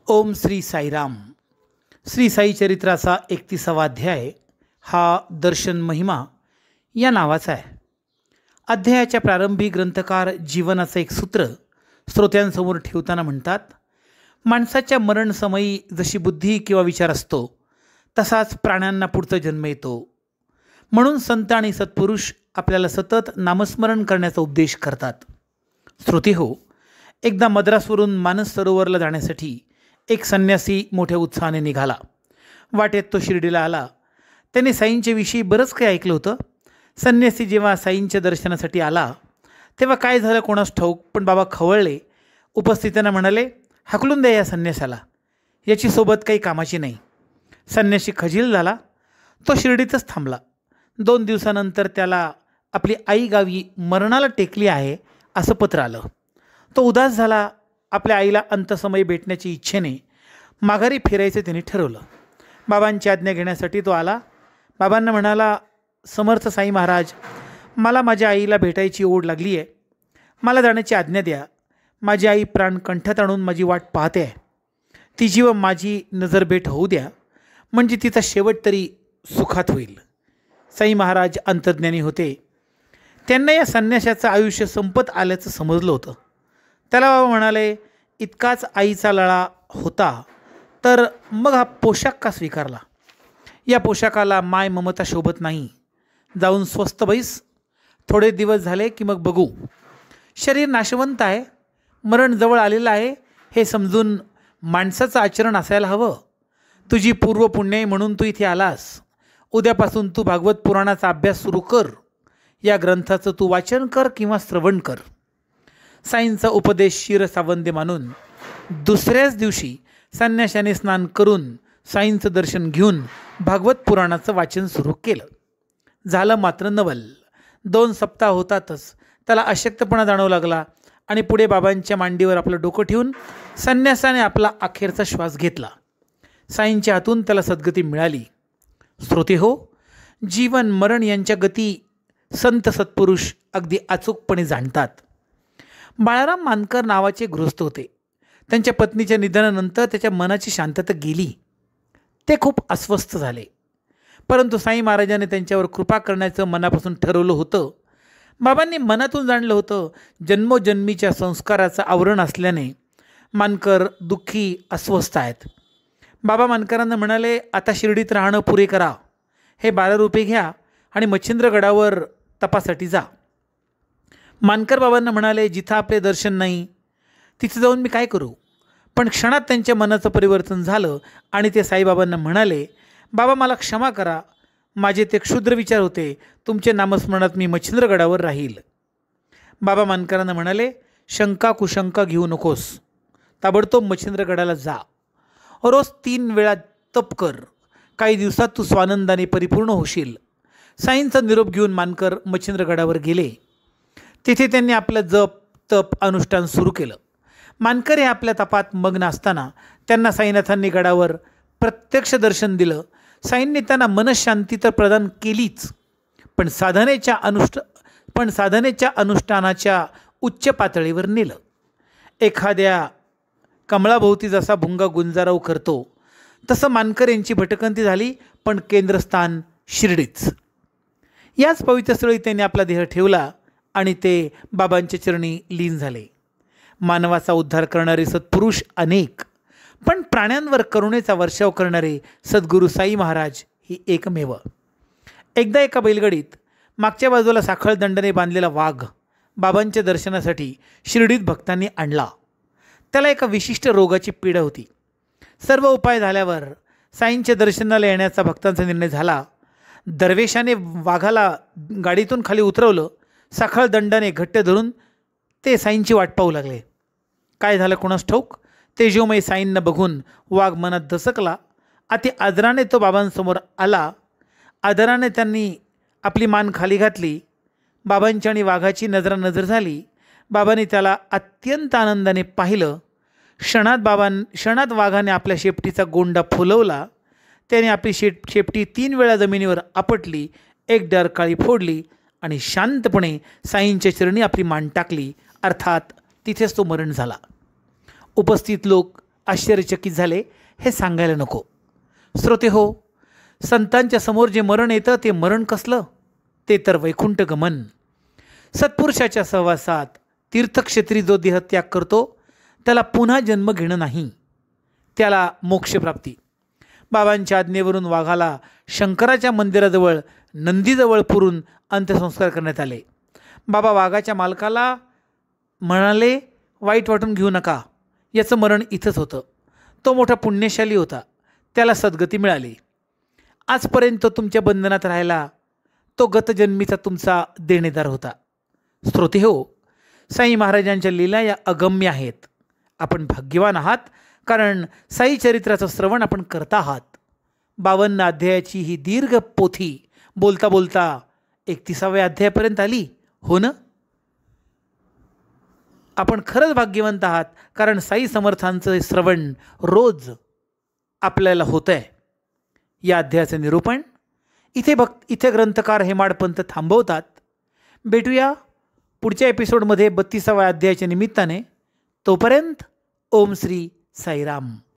ओम श्री साईराम. श्री साई चरित्राचा 31वा अध्याय हा दर्शन महिमा या नावाचा आहे. अध्यायाच्या प्रारंभी ग्रंथकार जीवनाचं एक सूत्र श्रोत्यांसमोर ठेवताना म्हणतात, माणसाच्या मरणसमयी जशी बुद्धी किंवा विचार असतो तसाच प्राण्यांना पुढचा जन्म येतो. म्हणून संत आणि सत्पुरुष आपल्याला सतत नामस्मरण करण्याचा उपदेश करतात. श्रोते हो, एकदा मद्रासवरून मानस सरोवरला जाण्यासाठी एक संन्यासी मोठ्या उत्साहाने निघाला. वाटेत तो शिर्डीला आला. त्याने साईंच्या विषयी बरंच काही ऐकलं होतं. संन्यासी जेव्हा साईंच्या दर्शनासाठी आला तेव्हा काय झालं कोणास ठाऊक, पण बाबा खवळले. उपस्थितांना म्हणाले, हाकलून द्या या संन्यासाला, याची सोबत काही कामाची नाही. संन्यासी खजील झाला. तो शिर्डीतच थांबला. 2 दिवसानंतर त्याला आपली आई गावी मरणाला टेकली आहे असं पत्र आलं. तो उदास झाला. आपल्या आईला अंतसमयी भेटण्याची इच्छेने माघारी फिरायचं त्याने ठरवलं. बाबांची आज्ञा घेण्यासाठी तो आला. बाबांना म्हणाला, समर्थ साई महाराज, मला माझ्या आईला भेटायची ओढ लागली आहे. मला जाण्याची आज्ञा द्या. माझी आई प्राण कंठात आणून माझी वाट पाहते आहे. तिची व माझी नजरभेट होऊ द्या, म्हणजे तिचा शेवट तरी सुखात होईल. साई महाराज अंतर्ज्ञानी होते. त्यांना या संन्याशाचं आयुष्य संपत आल्याचं समजलं होतं. त्याला बाबा म्हणाले, इतकाच आईचा लळा होता तर मग हा पोशाख का स्वीकारला? या पोशाखाला माय ममता शोभत नाही. जाऊन स्वस्थ बैस. थोडे दिवस झाले की मग बघू. शरीर नाशवंत आहे, मरण जवळ आलेलं आहे हे समजून माणसाचं आचरण असायला हवं. तुझी पूर्वपुण्य म्हणून तू इथे आलास. उद्यापासून तू भागवत पुराणाचा अभ्यास सुरू कर. या ग्रंथाचं तू वाचन कर किंवा श्रवण कर. साईंचा उपदेश शिरसावंदे मानून दुसऱ्याच दिवशी संन्याशाने स्नान करून साईंचं दर्शन घेऊन भागवत पुराणाचं वाचन सुरू केलं. झालं मात्र नवल. 2 सप्ताह होतातच त्याला अशक्तपणा जाणवू लागला आणि पुढे बाबांच्या मांडीवर आपलं डोकं ठेवून संन्यासाने आपला अखेरचा श्वास घेतला. साईंच्या हातून त्याला सद्गती मिळाली. श्रोते हो, जीवन मरण यांच्या गती संत सत्पुरुष अगदी अचूकपणे जाणतात. बाळाराम मानकर नावाचे गृहस्थ होते. त्यांच्या पत्नीच्या निधनानंतर त्याच्या मनाची शांतता गेली. ते खूप अस्वस्थ झाले. परंतु साई महाराजांनी त्यांच्यावर कृपा करण्याचं मनापासून ठरवलं होतं. बाबांनी मनातून जाणलं होतं, जन्मोजन्मीच्या संस्काराचं आवरण असल्याने मानकर दुःखी अस्वस्थ आहेत. बाबा मानकरांना म्हणाले, आता शिर्डीत राहणं पुरे करा. हे 12 रुपये घ्या आणि मच्छिंद्रगडावर तपासाठी जा. मानकर बाबांना म्हणाले, जिथं आपले दर्शन नाही तिथं जाऊन मी काय करू? पण क्षणात त्यांच्या मनाचं परिवर्तन झालं आणि ते साईबाबांना म्हणाले, बाबा मला क्षमा करा, माझे ते क्षुद्र विचार होते. तुमच्या नामस्मरणात मी मच्छिंद्रगडावर राहील. बाबा मानकरांना म्हणाले, शंका कुशंका घेऊ नकोस. ताबडतोब मच्छिंद्रगडाला जा. रोज 3 वेळा तप कर. काही दिवसात तू स्वानंदाने परिपूर्ण होशील. साईंचा निरोप घेऊन मानकर मच्छिंद्रगडावर गेले. तिथे त्यांनी आपलं जप तप अनुष्ठान सुरू केलं. मानकर हे आपल्या तपात मग्न असताना त्यांना साईनाथांनी गडावर प्रत्यक्ष दर्शन दिलं. साईंनी त्यांना मनशांती तर प्रदान केलीच, पण साधनेच्या अनुष्ठानाच्या उच्च पातळीवर नेलं. एखाद्या कमळाभोवती जसा भुंगा गुंजाराव करतो तसं मानकर यांची भटकंती झाली, पण केंद्रस्थान शिर्डीच. याच पवित्र स्थळी त्यांनी आपला देह ठेवला आणि ते बाबांच्या चरणी लीन झाले. मानवाचा उद्धार करणारे सत्पुरुष अनेक, पण प्राण्यांवर करुणेचा वर्षाव करणारे सद्गुरू साई महाराज ही एकमेव. एकदा एका बैलगाडीत मागच्या बाजूला साखळ दंडाने बांधलेला वाघ बाबांच्या दर्शनासाठी शिर्डीत भक्तांनी आणला. त्याला एका विशिष्ट रोगाची पीडा होती. सर्व उपाय झाल्यावर साईंच्या दर्शनाला येण्याचा भक्तांचा निर्णय झाला. दरवेशाने वाघाला गाडीतून खाली उतरवलं. साखळ दंडाने घट्ट धरून ते साईंची वाट पाहू लागले. काय झालं कोणास ठाऊक. तेजोमय साईंना बघून वाघ मनात दसकला. अति आदराने तो बाबांसमोर आला. आदराने त्यांनी आपली मान खाली घातली. बाबांची आणि वाघाची नजरानजर झाली. बाबांनी त्याला अत्यंत आनंदाने पाहिलं. क्षणात वाघाने आपल्या शेपटीचा गोंडा फुलवला. त्याने आपली शेपटी 3 वेळा जमिनीवर आपटली, एक डरकाळी फोडली आणि शांतपणे साईंच्या चरणी आपली मान टाकली. अर्थात तिथेच तो मरण झाला. उपस्थित लोक आश्चर्यचकित झाले हे सांगायला नको. श्रोते हो, संतांच्या समोर जे मरण येतं ते मरण कसलं? ते तर वैकुंठ गमन. सत्पुरुषाच्या सहवासात तीर्थक्षेत्री जो देहत्याग करतो त्याला पुन्हा जन्म घेणं नाही, त्याला मोक्षप्राप्ती. बाबांच्या आज्ञेवरून वाघाला शंकराच्या मंदिराजवळ नंदीजवळ पुरून अंत्यसंस्कार करण्यात आले. बाबा वाघाच्या मालकाला म्हणाले, वाईट वाटून घेऊ नका, याचं मरण इथंच होतं. तो मोठा पुण्यशाली होता, त्याला सद्गती मिळाली. आजपर्यंत तुमच्या बंधनात राहिला तो गतजन्मीचा तुमचा देणेदार होता. श्रोते हो, साई महाराजांच्या लीला या अगम्य आहेत. आपण भाग्यवान आहात, कारण साई चरित्राचं श्रवण आपण करता आहात. 52 अध्यायाची ही दीर्घ पोथी बोलता बोलता 31व्या अध्यायापर्यंत आली, हो ना? आपण खरंच भाग्यवंत आहात, कारण साई समर्थांचं श्रवण रोज आपल्याला होतं आहे. या अध्यायाचं निरूपण इथे ग्रंथकार हेमाडपंत थांबवतात. भेटूया पुढच्या एपिसोडमध्ये 32व्या अध्यायाच्या निमित्ताने. तोपर्यंत ओम श्री साईराम.